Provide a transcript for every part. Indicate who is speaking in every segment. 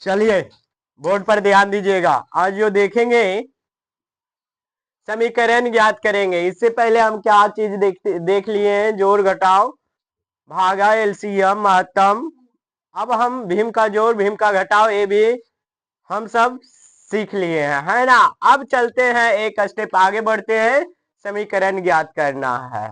Speaker 1: चलिए बोर्ड पर ध्यान दीजिएगा। आज जो देखेंगे समीकरण ज्ञात करेंगे। इससे पहले हम क्या चीज देख लिए हैं, जोड़ घटाव, भागा, एलसीएम, महत्तम। अब हम भीम का जोड़ भीम का घटाव ये भी हम सब सीख लिए हैं, है ना। अब चलते हैं एक स्टेप आगे बढ़ते हैं, समीकरण ज्ञात करना है।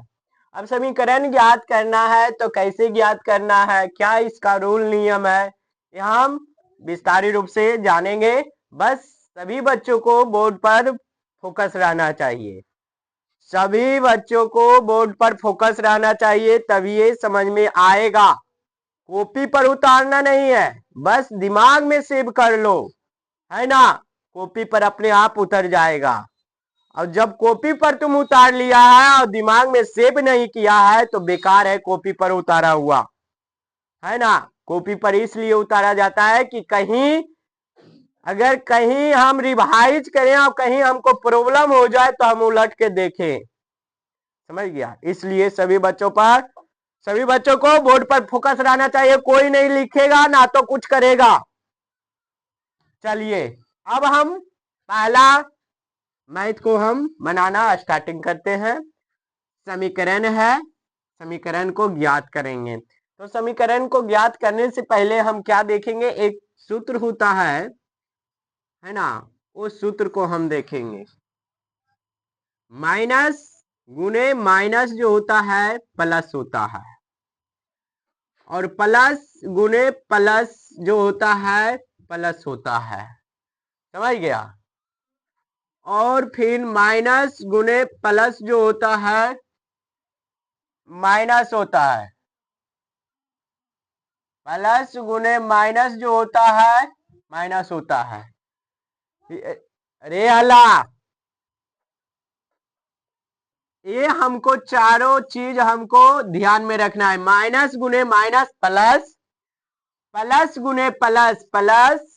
Speaker 1: अब समीकरण ज्ञात करना है तो कैसे ज्ञात करना है, क्या इसका रूल नियम है, यह हम विस्तारित रूप से जानेंगे। बस सभी बच्चों को बोर्ड पर फोकस रहना चाहिए, सभी बच्चों को बोर्ड पर फोकस रहना चाहिए, तभी ये समझ में आएगा। कॉपी पर उतारना नहीं है, बस दिमाग में सेव कर लो, है ना। कॉपी पर अपने आप उतर जाएगा। और जब कॉपी पर तुम उतार लिया है और दिमाग में सेव नहीं किया है तो बेकार है कॉपी पर उतारा हुआ, है ना। कॉपी पर इसलिए उतारा जाता है कि कहीं अगर कहीं हम रिवाइज करें और कहीं हमको प्रॉब्लम हो जाए तो हम उलट के देखें, समझ गया। इसलिए सभी बच्चों को बोर्ड पर फोकस रहना चाहिए। कोई नहीं लिखेगा ना तो कुछ करेगा। चलिए अब हम पहला मैथ को हम बनाना स्टार्टिंग करते हैं। समीकरण है, समीकरण को ज्ञात करेंगे। तो समीकरण को ज्ञात करने से पहले हम क्या देखेंगे, एक सूत्र होता है ना, उस सूत्र को हम देखेंगे। माइनस गुने माइनस जो होता है प्लस होता है, और प्लस गुने प्लस जो होता है प्लस होता है, समझ गया। और फिर माइनस गुने प्लस जो होता है माइनस होता है, प्लस गुने माइनस जो होता है माइनस होता है। अरे अल्लाह, ये हमको चारों चीज हमको ध्यान में रखना है। माइनस गुने माइनस प्लस, प्लस गुने plus plus,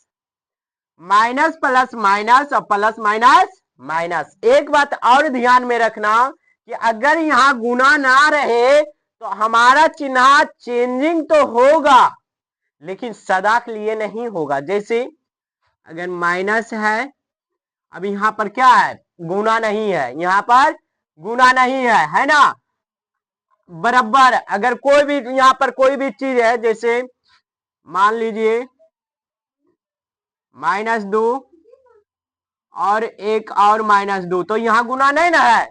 Speaker 1: minus plus minus और प्लस माइनस माइनस। एक बात और ध्यान में रखना कि अगर यहाँ गुना ना रहे तो हमारा चिन्ह चेंजिंग तो होगा लेकिन सदा के लिए नहीं होगा। जैसे अगर माइनस है, अब यहाँ पर क्या है, गुना नहीं है, यहाँ पर गुना नहीं है ना। बराबर अगर कोई भी यहाँ पर कोई भी चीज है, जैसे मान लीजिए -2 और एक और -2, तो यहाँ गुना नहीं ना है,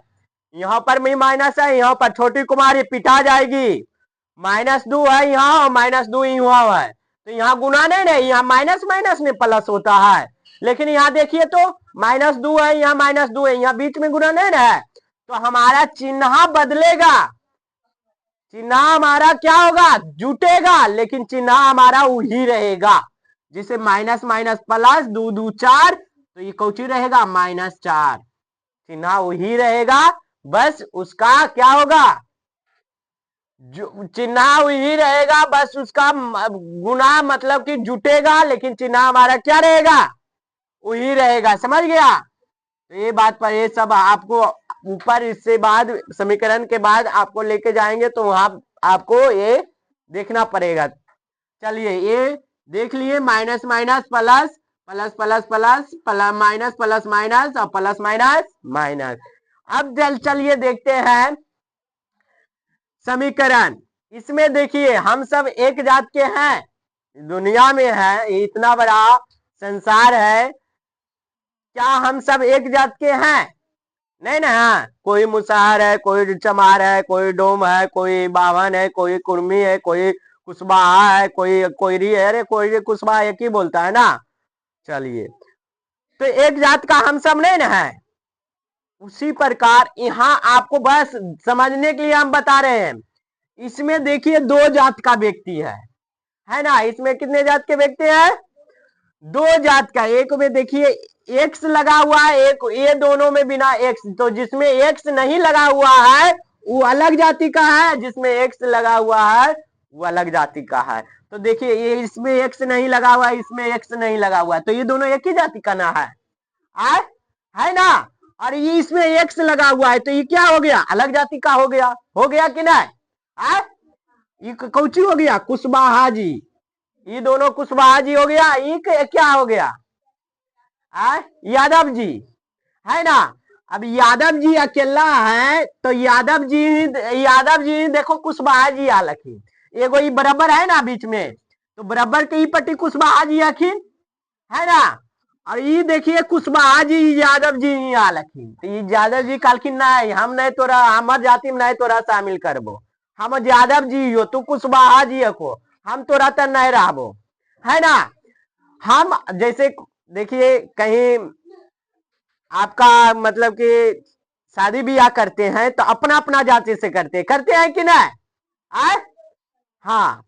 Speaker 1: यहाँ पर भी माइनस है, यहाँ पर छोटी कुमारी पिटा जाएगी। -2 है यहाँ और -2 यहाँ है, तो यहाँ गुना नहीं है, यहाँ माइनस माइनस में प्लस होता है। लेकिन यहाँ देखिए तो -2 है, यहाँ -2 है, यहाँ बीच में गुना नहीं है, तो हमारा चिन्ह बदलेगा। चिन्ह हमारा क्या होगा, जुटेगा, लेकिन चिन्ह हमारा वही रहेगा। जिसे माइनस माइनस प्लस 2 2 4, तो ये कौची रहेगा -4, चिन्ह वही रहेगा। बस उसका क्या होगा, चिन्ह वही रहेगा, बस उसका गुना मतलब कि जुटेगा, लेकिन चिन्ह हमारा क्या रहेगा, वही रहेगा। समझ गया। तो ये बात पर ये सब आपको ऊपर इससे बाद समीकरण के बाद आपको लेके जाएंगे तो वहां आपको ये देखना पड़ेगा। चलिए ये देख लिए, minus minus plus, plus plus plus plus minus plus minus और प्लस माइनस माइनस। अब चलिए देखते हैं समीकरण। इसमें देखिए हम सब एक जात के हैं, दुनिया में है, इतना बड़ा संसार है, क्या हम सब एक जात के हैं, नहीं ना। कोई मुसहर है, कोई चमार है, कोई डोम है, कोई बावन है, कोई कुर्मी है, कोई कुशवाहा है, कोई कोयरी है। अरे कोई कुशवाहा एक ही बोलता है ना। चलिए तो एक जात का हम सब नहीं ना है। उसी प्रकार यहाँ आपको बस समझने के लिए हम बता रहे हैं। इसमें देखिए 2 जात का व्यक्ति है ना। इसमें कितने जात के व्यक्ति हैं, 2 जात का। एक में देखिए एक्स लगा हुआ है, एक ये दोनों में बिना एक्स, तो जिसमें एक्स नहीं लगा हुआ है वो अलग जाति का है, जिसमें एक्स लगा हुआ है वो अलग जाति का है। तो देखिए ये इसमें एक्स नहीं लगा हुआ है, इसमें एक्स नहीं लगा हुआ है, तो ये दोनों एक ही जाति का ना है ना। और ये इसमें एक्स लगा हुआ है तो ये क्या हो गया, अलग जाति का हो गया कि नहीं। ये कौची हो गया, कुशवाहा जी, ये दोनों कुशवाहा जी हो गया, ये क्या हो गया, यादव जी, है ना। अब यादव जी अकेला है तो यादव जी देखो कुशवाहा जी आलखिन, एगो ये बराबर है ना बीच में, तो बराबर के ही पट्टी कुशवाहा जी आखिन, है ना। और ये देखिए कुशवाहा जी यादव जी ही आलखिन, तो ये यादव जी कहलखिन नहीं, हम नहीं तोरा हमार जाति में नहीं तोरा शामिल करबो, हम यादव जी हो तू कुशवाहा जी को, हम तोरा तो नहीं रहबो, है ना। हम जैसे देखिए कहीं आपका मतलब कि शादी ब्याह करते हैं तो अपना अपना जाति से करते हैं कि नहीं, आए हाँ।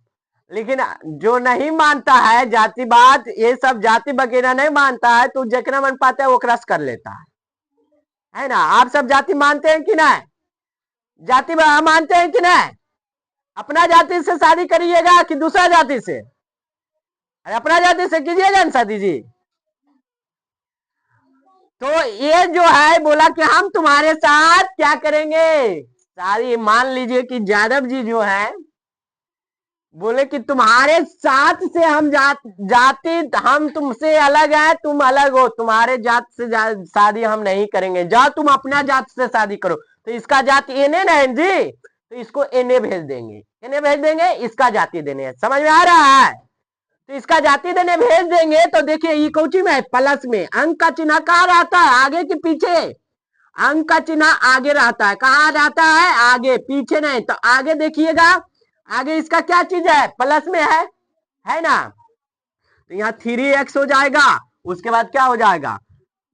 Speaker 1: लेकिन जो नहीं मानता है जातिवाद, ये सब जाति वगैरह नहीं मानता है, तो जकरा मन पाता है वो क्रस कर लेता है ना। आप सब जाति मानते हैं कि नहीं, जाति मानते हैं कि नहीं, अपना जाति से शादी करिएगा कि दूसरा जाति से, अरे अपना जाति से कीजिएगा ना शादी जी। तो ये जो है बोला कि हम तुम्हारे साथ क्या करेंगे, सारी मान लीजिए कि यादव जी जो है बोले कि तुम्हारे साथ से हम जाति हम तुमसे अलग है, तुम अलग हो, तुम्हारे जात से शादी हम नहीं करेंगे, जाओ तुम अपना जात से शादी करो। तो इसका जाति एने ना जी, तो इसको एने भेज देंगे, इसका जाति देने, समझ में आ रहा है। तो इसका जाति देने भेज देंगे तो देखिए ये कोची में प्लस में अंक का चिन्ह कहाँ रहता है, आगे कि पीछे, अंक का चिन्ह आगे रहता है, कहाँ रहता है आगे, पीछे नहीं। तो आगे देखिएगा, आगे इसका क्या चीज है, प्लस में है ना। तो यहाँ 3x हो जाएगा, उसके बाद क्या हो जाएगा,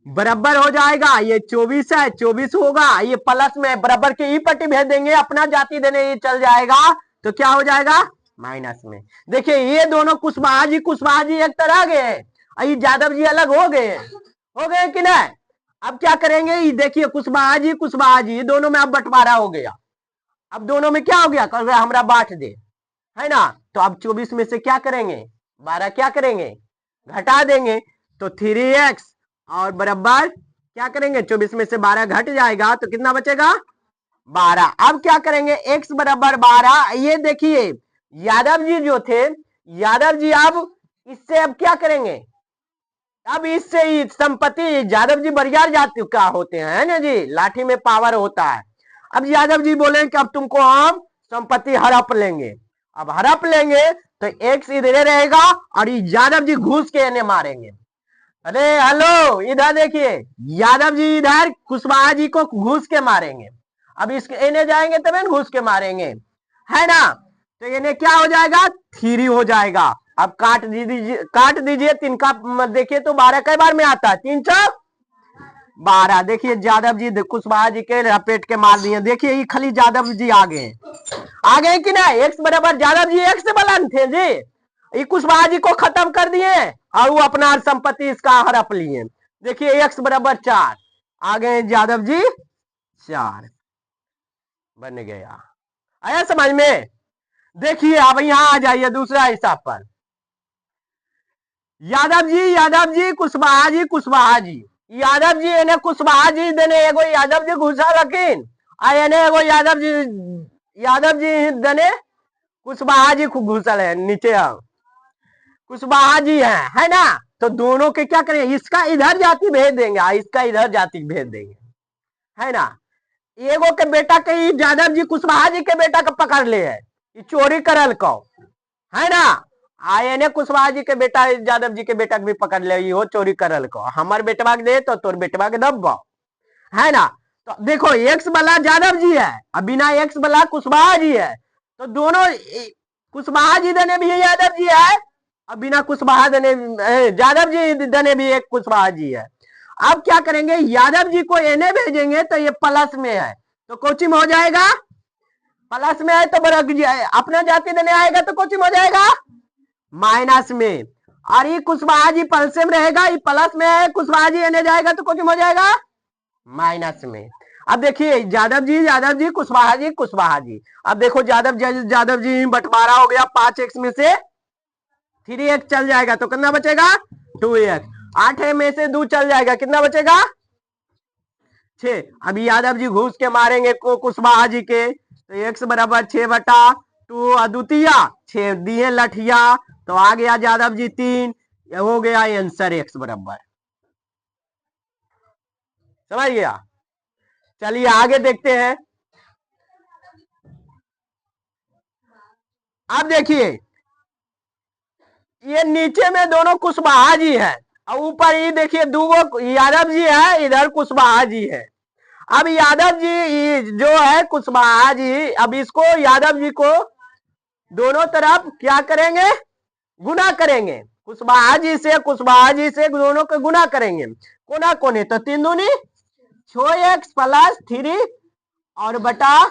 Speaker 1: बराबर हो जाएगा, ये 24 है, 24 होगा, ये प्लस में बराबर के ई पट्टी भेज देंगे, अपना जाति देने ये चल जाएगा, तो क्या हो जाएगा माइनस में। देखिए ये दोनों कुशवाहा जी एक तरह गए, ये यादव जी अलग हो गए कि नहीं। अब क्या करेंगे, ये देखिए कुशवाहा जी दोनों में अब बंटवारा हो गया, अब दोनों में क्या हो गया, हमरा बांट दे, है ना। तो अब 24 में से क्या करेंगे, 12 क्या करेंगे, घटा देंगे, तो 3x और बराबर क्या करेंगे, 24 में से 12 घट जाएगा तो कितना बचेगा 12। अब क्या करेंगे, x बराबर 12, ये देखिए यादव जी जो थे, यादव जी अब इससे अब क्या करेंगे, अब इससे ही संपत्ति, यादव जी बरियार जाति का होते हैं ना जी, लाठी में पावर होता है। अब यादव जी बोले कि अब तुमको हम संपत्ति हड़प लेंगे, अब हड़प लेंगे तो एक्स इधर रहेगा और यादव जी घूस के इन्हें मारेंगे। अरे हेलो इधर देखिए, यादव जी इधर कुशवाहा जी को घूस के मारेंगे, अब इसके इन्हें जाएंगे तब घूस के मारेंगे, है ना। तो इन्हें क्या हो जाएगा 3 हो जाएगा। अब काट दीजिए 3 का देखिए तो 12 कई बार में आता है, 3 चौक 12। देखिए यादव जी कुशवाहा जी के लपेट के मार दिए, देखिए ये खाली यादव जी आ गए कि नहीं, एक्स बराबर यादव जी एक्स से बलन थे जी, ये कुशवाहा जी को खत्म कर दिए और वो अपना संपत्ति इसका हड़प लिए। देखिए एक्स बराबर 4 आ गए यादव जी 4 बन गया, आया समझ में। देखिए अब यहां आ जाइए दूसरा हिसाब पर, यादव जी कुशवाहा जी यादव जी इन्हें कुशवाहा जी देने एगो यादव जी घुसा रखीन, एने एगो यादव जी देने कुशवाहा जी घुसल है नीचे, कुशवाहा जी है ना। तो दोनों के क्या करें, इसका इधर जाति भेज देंगे, इसका इधर जाति भेज देंगे, है ना। एगो के बेटा के यादव जी कुशवाहा जी के बेटा को पकड़ ले है, चोरी करल को, है ना। आयने कुशवाहा जी के बेटा यादव जी के बेटा भी पकड़ ले, हो चोरी करल को, हमार बेटवा के दे तो तोर बेटवा के दबा, है ना। तो देखो एक्स वाला यादव जी है, अब बिना एक्स वाला कुशवाहा जी है, तो दोनों कुशवाहा जी देने भी यादव जी है, अब बिना कुशवाहा देने यादव जी देने भी एक कुशवाहा जी है। अब क्या करेंगे, यादव जी को इन्हें भेजेंगे तो ये प्लस में है, तो कोची में हो जाएगा, प्लस में है तो अपना जाति देने आएगा तो कोची में हो जाएगा माइनस में, और ये कुशवाहा जी प्लस में रहेगा, ये प्लस में है, कुशवाहा जी इन्हें जाएगा तो कोची में हो जाएगा माइनस में। अब देखिए यादव जी कुशवाहा जी, अब देखो यादव जी बंटवारा हो गया, 5x में से 3x चल जाएगा तो कितना बचेगा 2x, 8 में से 2 चल जाएगा कितना बचेगा 6। अब यादव जी घूस के मारेंगे को कुशवाहा जी के, तो x बराबर 6/2 अद्वितीय 6 दिए लठिया तो आ गया यादव जी 3, ये हो गया आंसर x बराबर। समझ गया। चलिए आगे देखते हैं। अब देखिए ये नीचे में दोनों कुशवाहा जी है और ऊपर ये देखिए दूगो यादव जी है, इधर कुशवाहा जी है। अब यादव जी जो है कुशवाहा जी, अब इसको यादव जी को दोनों तरफ क्या करेंगे, गुना करेंगे। कुशवाहा जी से दोनों को गुना करेंगे। कोना कोने तो 3 दूनी 6x प्लस 3 और बटा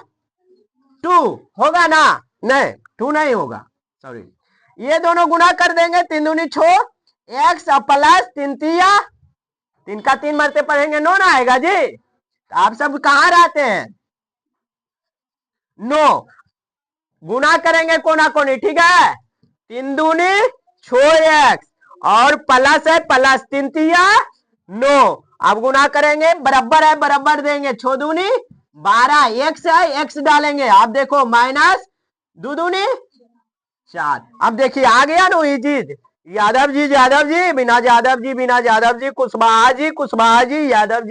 Speaker 1: 2 होगा ना, नहीं 2 नहीं होगा, सॉरी, ये दोनों गुना कर देंगे। 3 दूनी 6 x प्लस 3 तिया 3 का 3 मरते पढ़ेंगे 9 ना आएगा जी। तो आप सब कहां रहते हैं, 9 गुना करेंगे कोना कोनी, ठीक है। 3 दूनी 6x और प्लस है प्लस 3 तिया 9, अब गुना करेंगे, बराबर है बराबर देंगे, 6 दूनी 12, x है x डालेंगे, आप देखो माइनस 2 दूनी 4। अब देखिए आ गया ना ये चीज, यादव जी बिना यादव जी कुशवाहा जी यादव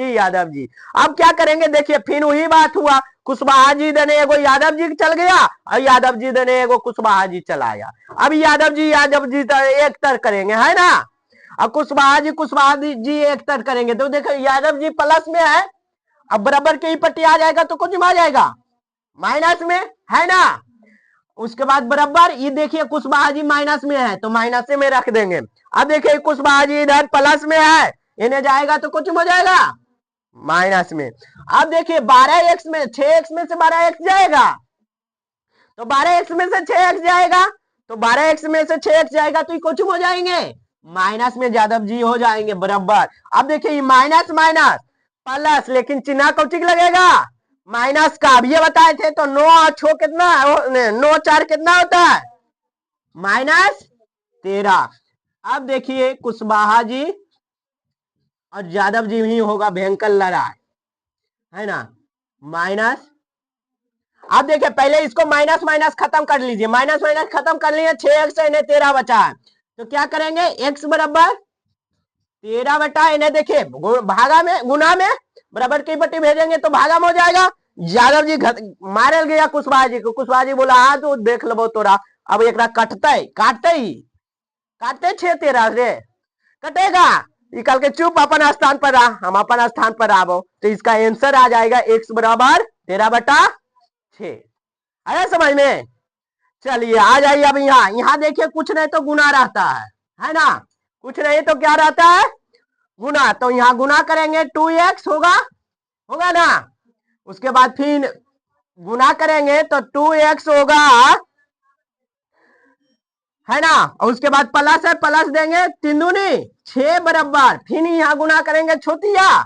Speaker 1: जी। अब क्या करेंगे देखिए, फिर वही बात हुआ, कुशवाहा जी देने एगो यादव जी चल गया और यादव जी देने एगो कुशवाहा जी चला आया। अब यादव जी एक तर करेंगे, है ना। अब कुशवाहा जी एक तर करेंगे तो देखो यादव जी प्लस में है, अब बराबर के ही पट्टी आ जाएगा तो कुछ आ जाएगा माइनस में, है ना। उसके बाद बराबर ये देखिए कुशवाहा जी माइनस में है तो माइनस में रख देंगे। अब देखिए कुशवाहा जी इधर प्लस में है, इन्हें जाएगा तो कुछ हो जाएगा माइनस में। अब देखिए 12x में 6x में से 12x जाएगा तो 12x में से 6x जाएगा, तो 12x में से 6x जाएगा तो ये कुछ हो जाएंगे माइनस में, यादव जी हो जाएंगे बराबर। अब देखिए माइनस माइनस प्लस, लेकिन चिन्ह कौचिक लगेगा माइनस का, अब ये बताए थे तो 9 और 6 कितना, 9 4 कितना होता है माइनस 13। अब देखिए कुशवाहा जी और यादव जी ही होगा भयंकर लड़ाई, है ना, माइनस। अब देखिए पहले इसको माइनस माइनस खत्म कर लीजिए, माइनस माइनस खत्म कर लिए, 6x इन्हें 13 बचा है तो क्या करेंगे x बराबर 13 बटा इन्हें देखिए भागा में गुना में बराबर की पट्टी भेजेंगे तो भागा में हो जाएगा। यादव जी मारल गया कुशवाहा जी को, कुशवाहा जी बोला हाँ तो देख लो तोरा, अब एक काटते 6 13 रे कटेगा, निकल के चुप अपन स्थान पर रहा, हम अपन स्थान पर आवो, तो इसका आंसर आ जाएगा x बराबर 13 बटा 6। आया समझ में। चलिए आ जाइए अब यहाँ देखिए कुछ नहीं तो गुना रहता है ना, कुछ नहीं तो क्या रहता है गुना, तो यहाँ गुना करेंगे 2x होगा ना। उसके बाद फिर गुना करेंगे तो 2x होगा, है ना, और उसके बाद प्लस है प्लस देंगे 3 दूनी 6 बराबर, फिर यहाँ गुना करेंगे छोटिया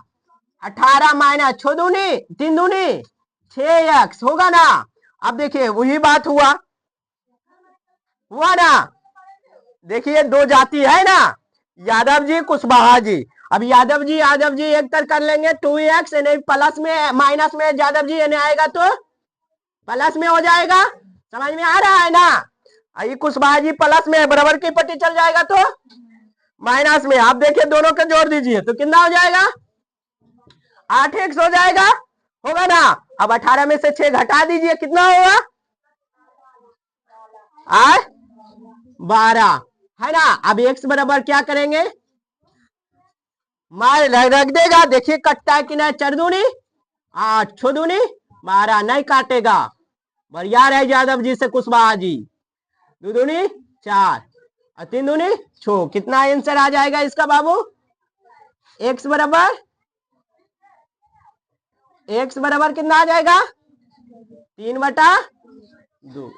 Speaker 1: 18 माइनस 6 दूनी 3 दूनी 6x होगा ना। अब देखिए वही बात हुआ ना, देखिए 2 जाति है ना, यादव जी कुशवाहा जी। अब यादव जी एक तर कर लेंगे 2x प्लस में माइनस में, यादव जी इन्हें आएगा तो प्लस में हो जाएगा, समझ में आ रहा है ना। ये कुशवाहा जी प्लस में बराबर की पट्टी चल जाएगा तो माइनस में। आप देखिए दोनों को जोड़ दीजिए तो कितना हो जाएगा 8x हो जाएगा, होगा ना। अब 18 में से 6 घटा दीजिए कितना होगा 12, है ना। अब x बराबर क्या करेंगे मार रख देगा, देखिए कटता है कि नहीं, 4 दूनी 8 6 दूनी 12 नहीं काटेगा, बढ़िया है यादव जी से कुशवाहा जी। 2 दूनी 4 और 3 दूनी 6, कितना आंसर आ जाएगा इसका बाबू x बराबर कितना आ जाएगा 3 बटा 2।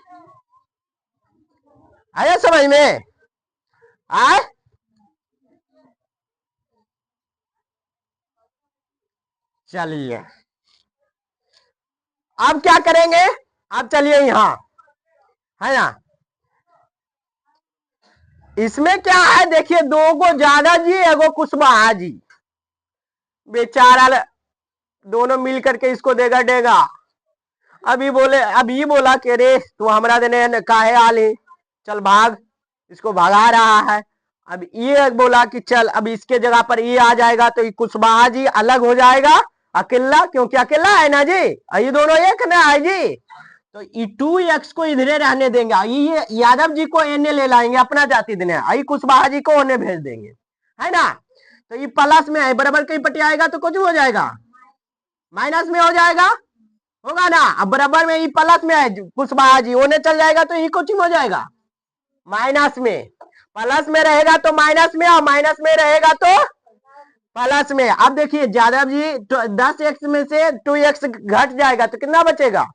Speaker 1: आया समझ में। चलिए अब क्या करेंगे, अब चलिए यहाँ, है ना, इसमें क्या है देखिए 2 को ज्यादा जी एगो कुशवाहा जी, बेचारा दोनों मिल करके इसको देगा। अभी बोला कि रे तू हमरा देने काहे आली, चल भाग, इसको भगा रहा है। अब ये बोला कि चल अब इसके जगह पर ये आ जाएगा तो ये कुशवाहा जी अलग हो जाएगा अकेला, क्योंकि अकेला है ना जी, ये दोनों एक ना है जी। तो ये 2x को इधरे रहने देंगे, ये यादव जी को एने ले लाएंगे अपना जाति देने, आई कुशवाहा जी को ओने भेज देंगे, है ना। तो ये प्लस में है, बराबर कहीं पट्टी आएगा तो कुछ हो जाएगा, माइनस में हो जाएगा, होगा ना। अब बराबर में ये प्लस में है, कुशवाहा जी ओने चल जाएगा तो ये कुछ हो जाएगा माइनस में, प्लस में रहेगा तो माइनस में, और माइनस में रहेगा तो प्लस में। अब देखिए यादव जी 10x में से 2x घट जाएगा तो कितना बचेगा,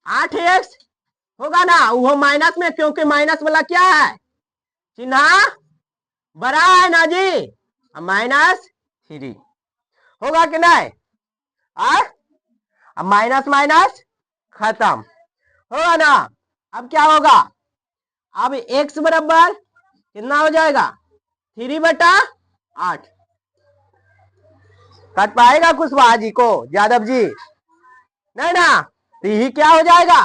Speaker 1: 8x होगा ना, वो माइनस में, क्योंकि माइनस वाला क्या है, चिन्ह बड़ा है ना जी, -3 होगा कि नहीं। अब माइनस माइनस खत्म, होगा ना। अब क्या होगा, अब x बराबर कितना हो जाएगा, 3/8 कट पाएगा कुशवाहा जी को, यादव जी नहीं ना, तो यही क्या हो जाएगा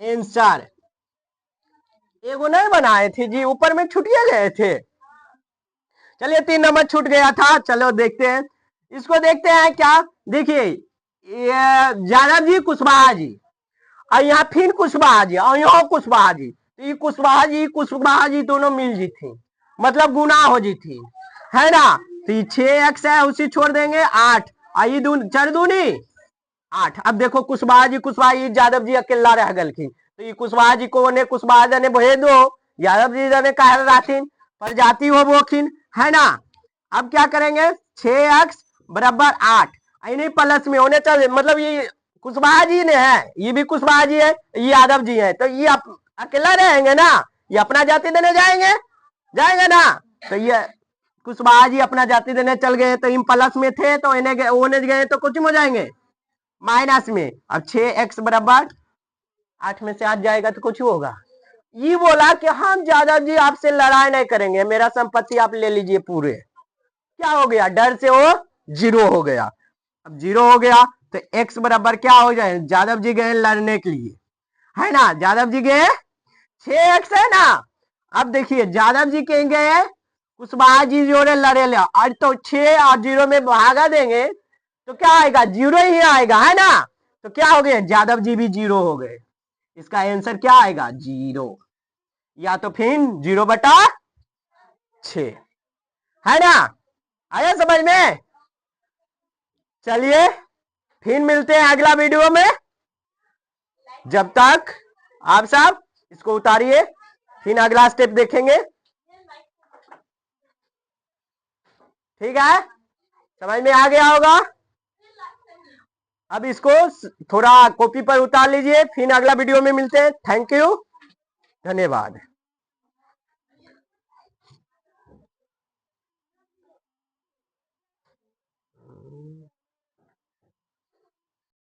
Speaker 1: आंसर। एगो नहीं बनाए थे जी, ऊपर में छुटिए गए थे, चलिए 3 नंबर छूट गया था। चलो देखते हैं, इसको देखते हैं क्या। देखिए यादव जी कुशवाहा जी, और यहाँ फिर कुशवाहा जी, और यहाँ कुशवाहा जी, तो ये कुशवाहा जी दोनों मिल जी थी, मतलब गुना हो जी थी, है ना। तो ये 6x है, उसी छोड़ देंगे 8, आई 4 दूनी 8। अब देखो कुशवाहा जी यादव जी अकेला रह गलखिन, तो ये कुशवाहा जी को ने कुशवाहा जने भे दो, यादव जी जने कह रहथिन पर जाति हो बोखिन, है ना। अब क्या करेंगे, 6x बराबर 8, नहीं प्लस में होने चल, मतलब ये कुशवाहा जी ने है, ये भी कुशवाहा जी है, ये यादव जी है, तो ये अकेला रहेंगे ना, ये अपना जाति देने जाएंगे ना। तो ये कुशवाहा जी अपना जाति देने चल गए, तो इन प्लस में थे तो इन्हें ओने गए तो कुछ हो जाएंगे माइनस में। अब 6x बराबर 8 में से 8 जाएगा तो कुछ होगा। ये बोला कि हम यादव जी आपसे लड़ाई नहीं करेंगे, मेरा संपत्ति आप ले लीजिए पूरे। क्या हो गया, डर से वो 0 हो गया। अब 0 हो गया तो x बराबर क्या हो जाए, यादव जी गए लड़ने के लिए, है ना, यादव जी गए 6x है ना। अब देखिए यादव जी के गए कुशवाहा जी जोड़े लड़े ले, आज तो 6 और 0 में भागा देंगे तो क्या आएगा, 0 ही आएगा, है ना। तो क्या हो गया, यादव जी भी 0 हो गए, इसका आंसर क्या आएगा 0, या तो फिर 0/6, है ना। आया समझ में। चलिए फिर मिलते हैं अगला वीडियो में, जब तक आप सब इसको उतारिए, फिर अगला स्टेप देखेंगे, ठीक है, समझ में आ गया होगा। अब इसको थोड़ा कॉपी पर उतार लीजिए, फिर अगला वीडियो में मिलते हैं। थैंक यू, धन्यवाद।